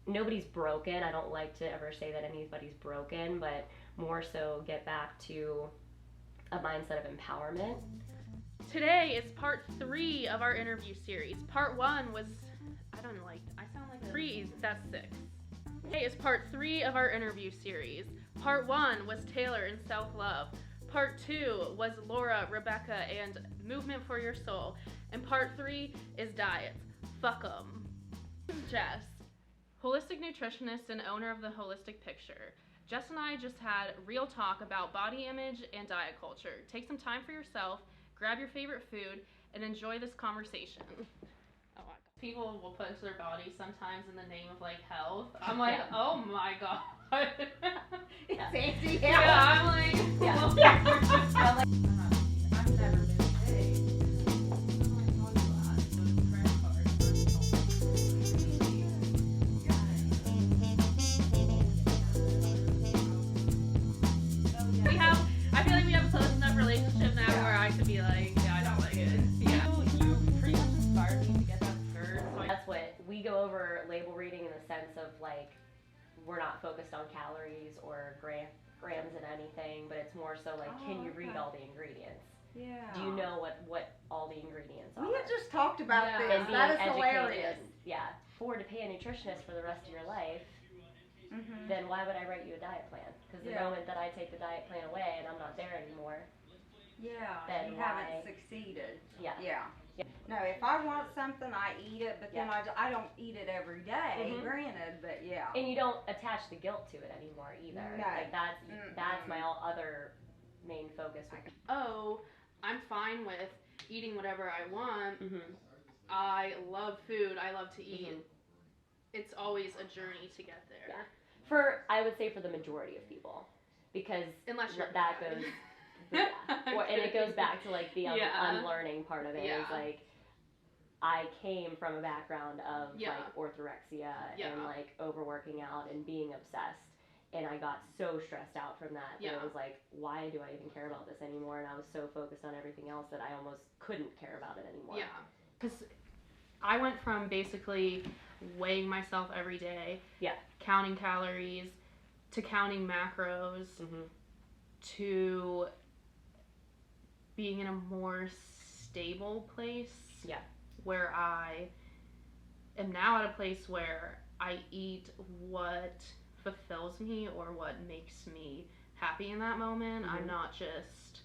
nobody's broken. I don't like to ever say that anybody's broken, but more so get back to a mindset of empowerment. Today is part 3 of our interview series. Part 1 was, I sound like 3, that's 6. Today is part 3 of our interview series. Part 1 was Taylor and self-love. Part 2 was Laura, Rebecca, and movement for your soul. And part 3 is diets. Fuck 'em. Jess, holistic nutritionist and owner of the Holistic Picture. Jess and I just had real talk about body image and diet culture. Take some time for yourself, grab your favorite food, and enjoy this conversation. Oh my God. People will push their body sometimes in the name of like health. I'm like, oh my God. Safety, Yeah, I'm like, I'm like, I've never been big. I feel like we have a close enough relationship now where I could be like, yeah, I don't like it. Yeah. You pretty much inspired me to get that skirt. So that's what we go over label reading in the sense of like, we're not focused on calories or grams in anything, but it's more so like, can you read all the ingredients? Yeah. Do you know what all the ingredients are? We had just talked about Yeah. this. And being That is educated. hilarious. Yeah. For to pay a nutritionist for the rest of your life, Mm-hmm. then why would I write you a diet plan? Because the moment that I take the diet plan away and I'm not there anymore, Yeah, then you why? haven't succeeded. Yeah. Yeah. Yeah. No, if I want something, I eat it, but then I don't eat it every day, Mhm. granted, but yeah. And you don't attach the guilt to it anymore either. No. Like that's my other main focus. oh, I'm fine with eating whatever I want. Mm-hmm. I love food. I love to eat. Mhm. It's always a journey to get there. Yeah. I would say for the majority of people, because Unless you're that bad. goes, and it goes back to like the unlearning part of it. Yeah. Is like, I came from a background of Yeah. like orthorexia Yeah. and like overworking out and being obsessed, and I got so stressed out from that that it was like, why do I even care about this anymore? And I was so focused on everything else that I almost couldn't care about it anymore. Yeah, because I went from basically weighing myself every day, counting calories, to counting macros, Mm-hmm. to being in a more stable place. Yeah. Where I am now at a place where I eat what fulfills me or what makes me happy in that moment. Mm-hmm. I'm not just,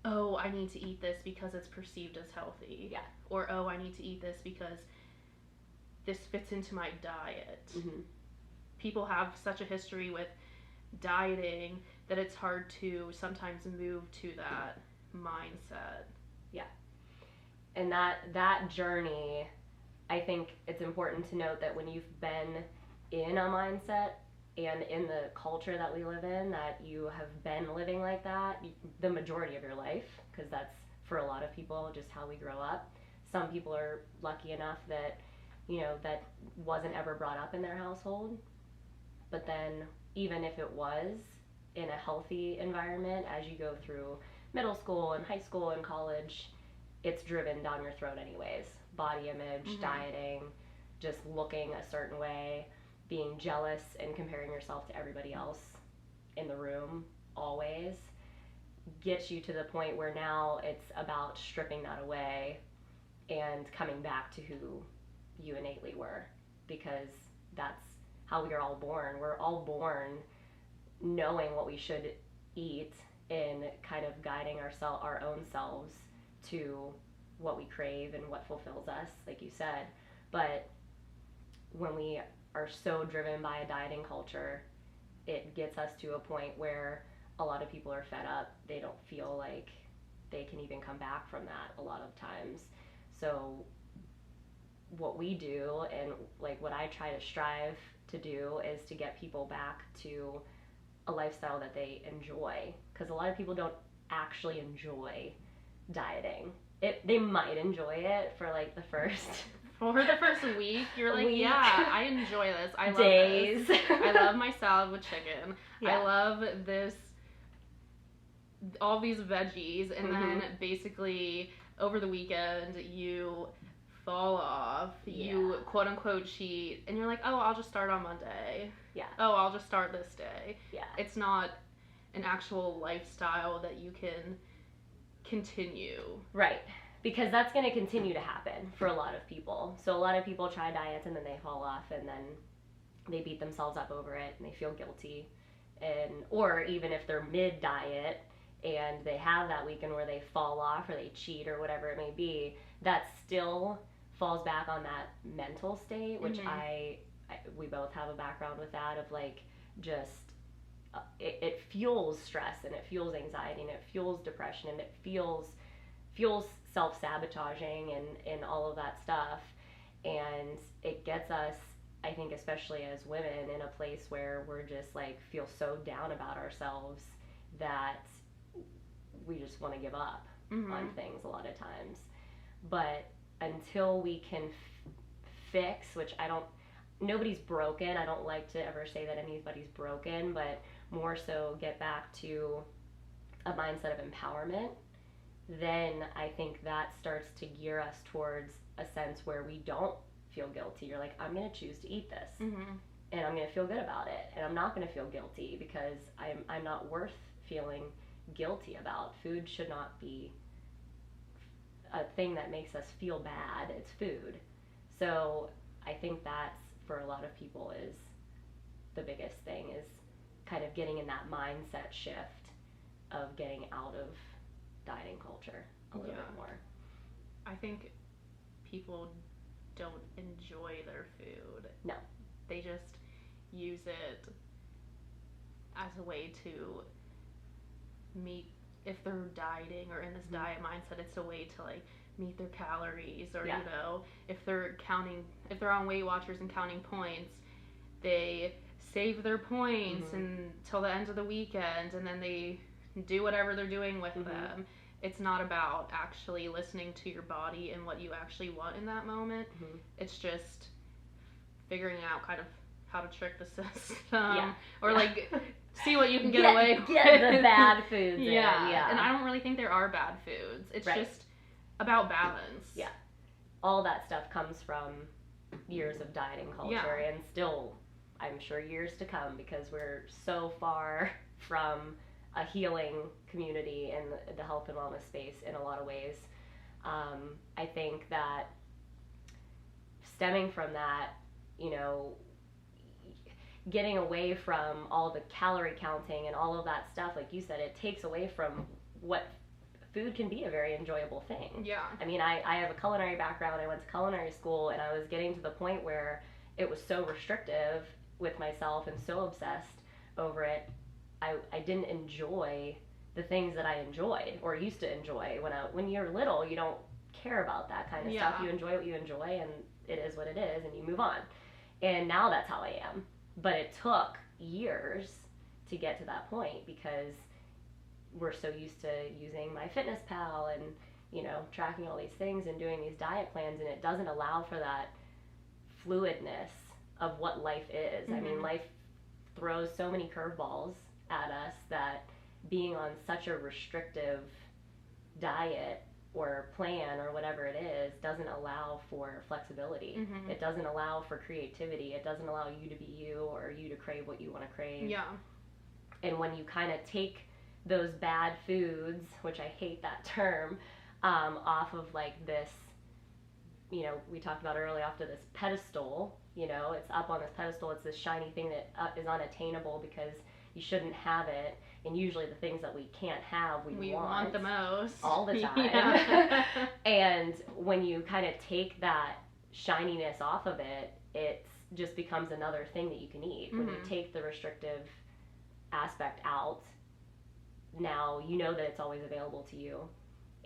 oh, I need to eat this because it's perceived as healthy. Yeah. Or, oh, I need to eat this because this fits into my diet. Mm-hmm. People have such a history with dieting that it's hard to sometimes move to that mindset. Yeah. And that journey, I think it's important to note that when you've been in a mindset and in the culture that we live in, that you have been living like that the majority of your life, because that's for a lot of people just how we grow up. Some people are lucky enough that, that wasn't ever brought up in their household. But then even if it was in a healthy environment, as you go through middle school and high school and college, it's driven down your throat anyways. Body image, dieting, just looking a certain way, being jealous and comparing yourself to everybody else in the room always gets you to the point where now it's about stripping that away and coming back to who you innately were, because that's how we are all born. We're all born knowing what we should eat and kind of guiding our own selves to what we crave and what fulfills us, like you said. But when we are so driven by a dieting culture, it gets us to a point where a lot of people are fed up. They don't feel like they can even come back from that a lot of times. So what we do, and like what I try to strive to do, is to get people back to a lifestyle that they enjoy, because a lot of people don't actually enjoy dieting. They might enjoy it for like the first week, you're like, yeah, I enjoy this. I love days. this. I love my salad with chicken. Yeah. I love this, all these veggies, and then basically over the weekend you fall off, you quote unquote cheat, and you're like, oh, I'll just start on Monday. Yeah. Oh, I'll just start this day. Yeah. It's not an actual lifestyle that you can continue. Right. Because that's going to continue to happen for a lot of people. So a lot of people try diets and then they fall off and then they beat themselves up over it and they feel guilty. Or even if they're mid-diet and they have that weekend where they fall off or they cheat or whatever it may be, that still falls back on that mental state, which we both have a background with that of like just it fuels stress and it fuels anxiety and it fuels depression and it fuels self-sabotaging and all of that stuff, and it gets us, I think, especially as women, in a place where we're just like feel so down about ourselves that we just want to give up on things a lot of times. But until we can fix, which nobody's broken, I don't like to ever say that anybody's broken, but more so get back to a mindset of empowerment, then I think that starts to gear us towards a sense where we don't feel guilty. You're like, I'm going to choose to eat this, and I'm going to feel good about it, and I'm not going to feel guilty because I'm not worth feeling guilty about. Food should not be a thing that makes us feel bad. It's food. So I think that's, for a lot of people, is the biggest thing, is kind of getting in that mindset shift of getting out of dieting culture a little bit more. I think people don't enjoy their food. No. They just use it as a way to meet, if they're dieting or in this diet mindset, it's a way to like meet their calories, or you know, if they're on Weight Watchers and counting points, they save their points until the end of the weekend, and then they do whatever they're doing with them. It's not about actually listening to your body and what you actually want in that moment. It's just figuring out kind of how to trick the system, or like see what you can get away with. Get the bad foods in. And I don't really think there are bad foods. It's just about balance. Yeah. All that stuff comes from years of dieting culture, and still, I'm sure, years to come, because we're so far from a healing community in the health and wellness space in a lot of ways. I think that stemming from that, you know, getting away from all the calorie counting and all of that stuff, like you said, it takes away from what food can be a very enjoyable thing. Yeah. I mean, I have a culinary background. I went to culinary school, and I was getting to the point where it was so restrictive with myself and so obsessed over it. I didn't enjoy the things that I enjoyed or used to enjoy. When you're little, you don't care about that kind of stuff. You enjoy what you enjoy, and it is what it is, and you move on. And now that's how I am. But it took years to get to that point, because we're so used to using MyFitnessPal and, you know, tracking all these things and doing these diet plans, and it doesn't allow for that fluidness of what life is. I mean, life throws so many curveballs at us that being on such a restrictive diet or plan or whatever it is doesn't allow for flexibility. It doesn't allow for creativity. It doesn't allow you to be you, or you to crave what you want to crave. Yeah. And when you kind of take those bad foods, which I hate that term, off of like this, you know, we talked about earlier, off to this pedestal, you know, it's up on this pedestal, it's this shiny thing that is unattainable because you shouldn't have it, and usually the things that we can't have, we want the most. All the time. And when you kind of take that shininess off of it, it just becomes another thing that you can eat. When you take the restrictive aspect out, now you know that it's always available to you,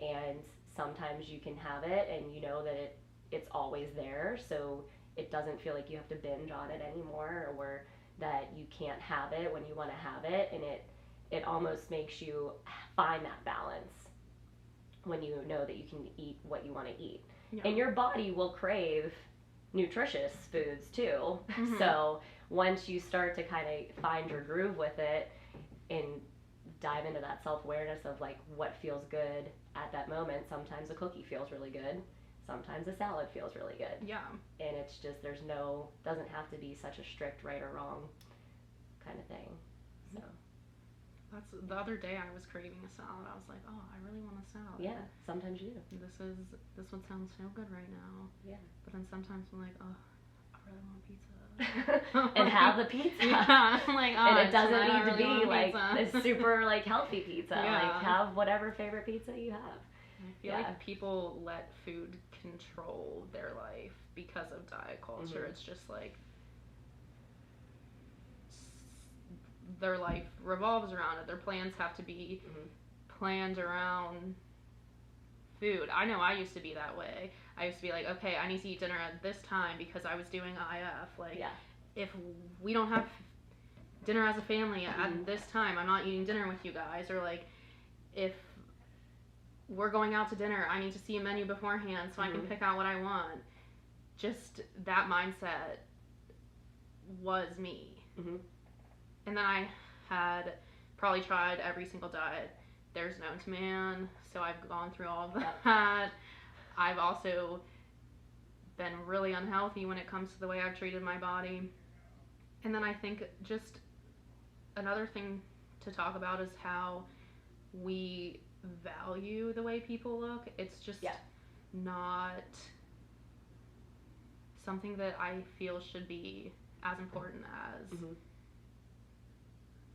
and sometimes you can have it and you know that it's always there, so it doesn't feel like you have to binge on it anymore, or that you can't have it when you want to have it, and it almost makes you find that balance when you know that you can eat what you want to eat. And your body will crave nutritious foods too. So once you start to kind of find your groove with it and dive into that self-awareness of like what feels good at that moment, sometimes a cookie feels really good, sometimes a salad feels really good. Yeah. And it's just, doesn't have to be such a strict right or wrong kind of thing. So. That's the other day I was craving a salad. I was like, oh, I really want a salad. Yeah, sometimes you do. This one sounds so good right now. Yeah. But then sometimes I'm like, oh, I really want pizza. And have the pizza. Yeah, I'm like, oh, and it doesn't tonight I need to really be want like pizza. a super like healthy pizza. Yeah. Like have whatever favorite pizza you have. I feel like people let food control their life because of diet culture. Mm-hmm. It's just like their life revolves around it. Their plans have to be planned around food. I know I used to be that way. I used to be like, okay, I need to eat dinner at this time because I was doing IF. Like, if we don't have dinner as a family at this time, I'm not eating dinner with you guys. Or like, if we're going out to dinner, I need to see a menu beforehand so I can pick out what I want. Just that mindset was me. Mm-hmm. And then I had probably tried every single diet there's known to man, so I've gone through all of that. I've also been really unhealthy when it comes to the way I've treated my body. And then I think just another thing to talk about is how we value the way people look. It's just not something that I feel should be as important as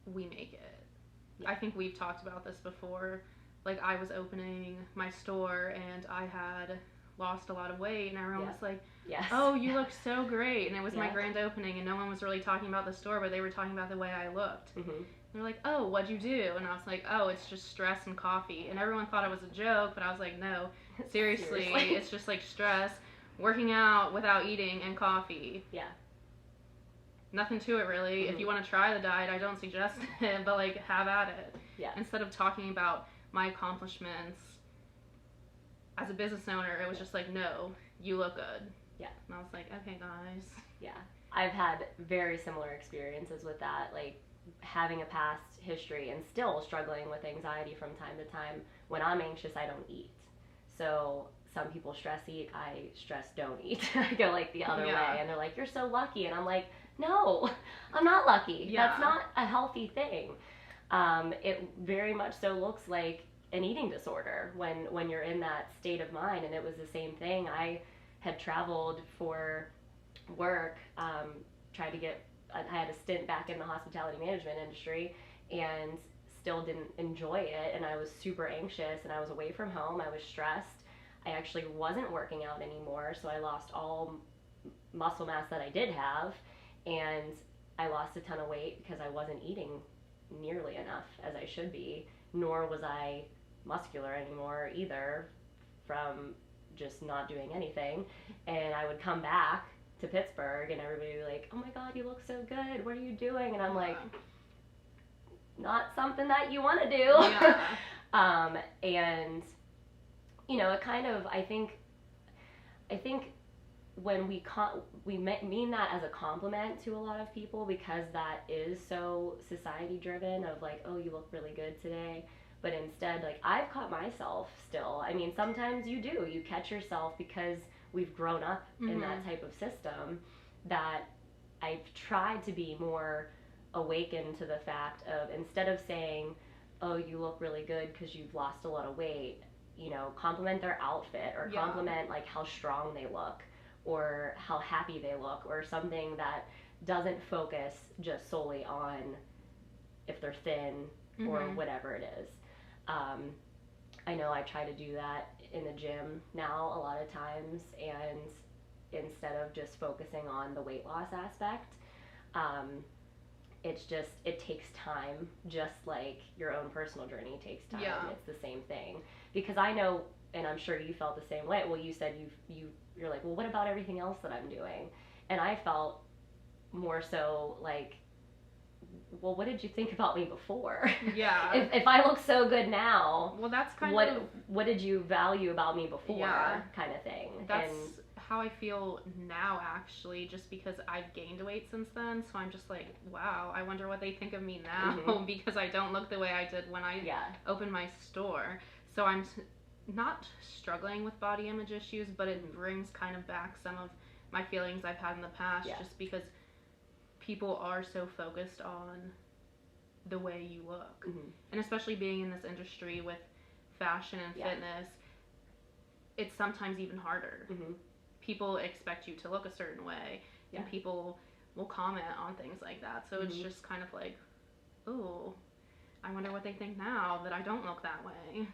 we make it. I think we've talked about this before. Like, I was opening my store and I had lost a lot of weight and everyone was like, oh, you look so great. And it was my grand opening and no one was really talking about the store, but they were talking about the way I looked. They're like, oh, what'd you do? And I was like, oh, it's just stress and coffee. And everyone thought it was a joke, but I was like, no, seriously. It's just like stress, working out without eating, and coffee. Yeah. Nothing to it, really. If you want to try the diet, I don't suggest it, but like, have at it. Yeah. Instead of talking about my accomplishments as a business owner, it was just like, no, you look good. Yeah. And I was like, okay, guys. Yeah. I've had very similar experiences with that, like having a past history and still struggling with anxiety from time to time. When I'm anxious, I don't eat. So some people stress eat, I stress don't eat. I go like the other way, and they're like, you're so lucky. And I'm like, no, I'm not lucky. Yeah. That's not a healthy thing. It very much so looks like an eating disorder when you're in that state of mind. And it was the same thing. I had traveled for work, tried to get, I had a stint back in the hospitality management industry and still didn't enjoy it. And I was super anxious and I was away from home. I was stressed. I actually wasn't working out anymore. So I lost all muscle mass that I did have. And I lost a ton of weight because I wasn't eating nearly enough as I should be, nor was I muscular anymore either from just not doing anything. And I would come back to Pittsburgh and everybody would be like, oh my God, you look so good. What are you doing? And I'm like, not something that you want to do. Yeah. And, you know, it kind of, I think when we mean that as a compliment to a lot of people, because that is so society driven of like, oh, you look really good today. But instead, like, I've caught myself still. I mean, sometimes you do. You catch yourself because we've grown up in that type of system, that I've tried to be more awakened to the fact of, instead of saying, oh, you look really good because you've lost a lot of weight, you know, compliment their outfit or compliment like how strong they look or how happy they look, or something that doesn't focus just solely on if they're thin or whatever it is. I know I try to do that in the gym now a lot of times, and instead of just focusing on the weight loss aspect, it's just, it takes time, just like your own personal journey takes time. It's the same thing. Because I know, and I'm sure you felt the same way. Well, you said you're like, well, what about everything else that I'm doing? And I felt more so like, well, what did you think about me before? Yeah. If I look so good now, well, that's kind what of what did you value about me before, kind of thing. That's how I feel now, actually, just because I've gained weight since then. So I'm just like, wow, I wonder what they think of me now because I don't look the way I did when I opened my store. So I'm not struggling with body image issues, but it brings kind of back some of my feelings I've had in the past, just because people are so focused on the way you look. And especially being in this industry with fashion and fitness, it's sometimes even harder. People expect you to look a certain way, and people will comment on things like that. So it's just kind of like, ooh, I wonder what they think now that I don't look that way.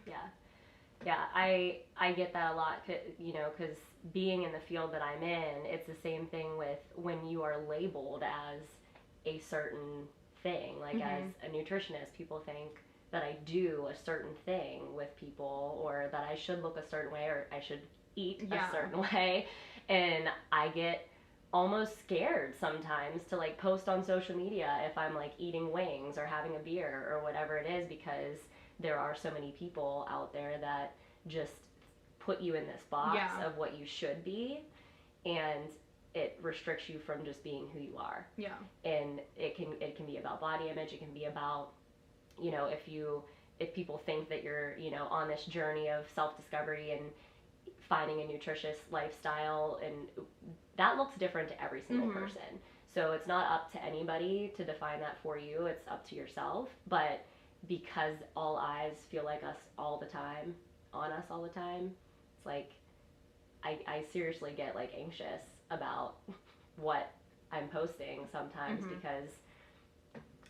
Yeah, I get that a lot, you know, because being in the field that I'm in, it's the same thing with when you are labeled as a certain thing. Like as a nutritionist, people think that I do a certain thing with people, or that I should look a certain way, or I should eat a certain way. And I get almost scared sometimes to like post on social media if I'm like eating wings or having a beer or whatever it is, because there are so many people out there that just put you in this box of what you should be, and it restricts you from just being who you are. And it can be about body image, it can be about, you know, if people think that you're, you know, on this journey of self-discovery and finding a nutritious lifestyle, and that looks different to every single person. So it's not up to anybody to define that for you, it's up to yourself. But because all eyes feel like us all the time, on us all the time, it's like I seriously get like anxious about what I'm posting sometimes, because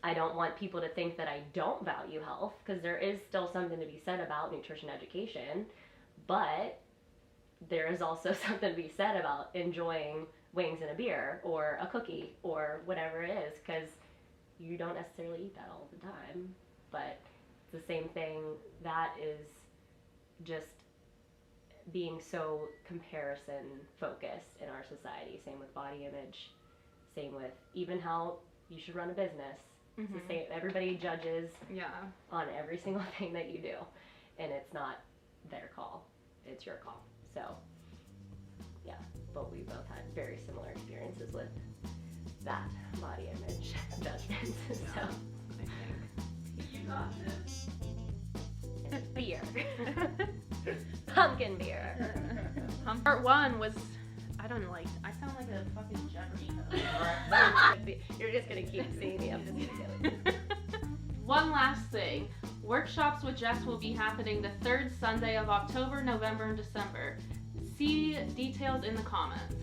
I don't want people to think that I don't value health, because there is still something to be said about nutrition education, but there is also something to be said about enjoying wings and a beer or a cookie or whatever it is, because you don't necessarily eat that all the time. But it's the same thing, that is just being so comparison focused in our society. Same with body image, same with even how you should run a business. It's the same, everybody judges on every single thing that you do, and it's not their call, it's your call. So yeah, but we both had very similar experiences with that body image judgment. So I think you got this. And beer. Pumpkin beer. Part 1 was, I sound like a fucking Jeopardy host. You're just gonna keep seeing me. I'm just gonna do it. One last thing. Workshops with Jess will be happening the third Sunday of October, November, and December. See details in the comments.